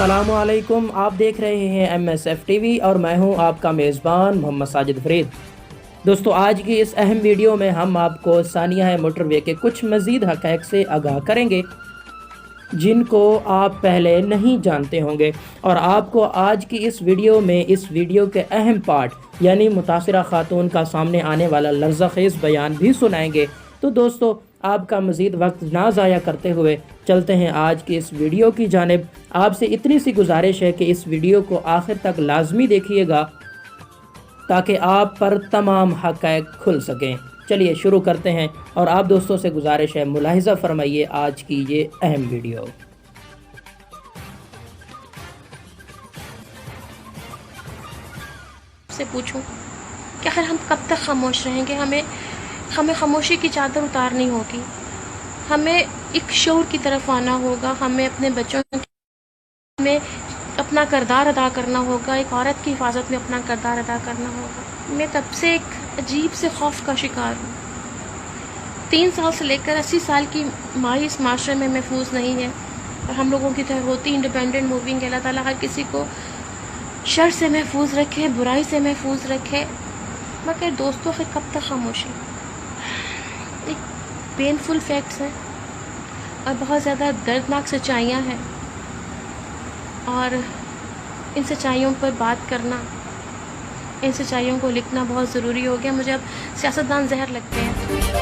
अस्सलामुअलैकुम। आप देख रहे हैं MSF TV और मैं हूं आपका मेज़बान मोहम्मद साजिद फरीद। दोस्तों, आज की इस अहम वीडियो में हम आपको सानिया मोटरवे के कुछ मज़ीद हक़ाइक़ से आगाह करेंगे जिनको आप पहले नहीं जानते होंगे, और आपको आज की इस वीडियो के अहम पार्ट यानी मुतासिरा खातून का सामने आने वाला लर्ज़ाखेज़ बयान भी सुनाएंगे। तो दोस्तों, आपका मज़ीद वक्त ना ज़ाया करते हुए चलते हैं आज की इस वीडियो की जानिब। आपसे इतनी सी गुजारिश है कि इस वीडियो को आखिर तक लाजमी देखिएगा ताकि आप पर तमाम हक़ाइक़ खुल सकें। चलिए शुरू करते हैं, और आप दोस्तों से गुजारिश है मुलाहिज़ा फरमाइए आज की ये अहम वीडियो। से पूछूं कि आखिर हम कब तक खामोश रहेंगे? हमें खामोशी की चादर उतारनी होगी, हमें एक शऊर की तरफ आना होगा, हमें अपने बच्चों में अपना किरदार अदा करना होगा, एक औरत की हिफाजत में अपना किरदार अदा करना होगा। मैं तब से एक अजीब से खौफ का शिकार हूँ। 3 साल से लेकर 80 साल की माही इस माशरे में महफूज नहीं है, और हम लोगों की तरह होती इंडिपेंडेंट मूविंग। अल्लाह ताला हर किसी को शर से महफूज रखे, बुराई से महफूज रखे। मगर दोस्तों, फिर कब तक खामोशी? एक पेनफुल फैक्ट्स हैं और बहुत ज़्यादा दर्दनाक सच्चाइयाँ हैं, और इन सच्चाइयों पर बात करना, इन सच्चाइयों को लिखना बहुत ज़रूरी हो गया। मुझे अब सियासतदान जहर लगते हैं।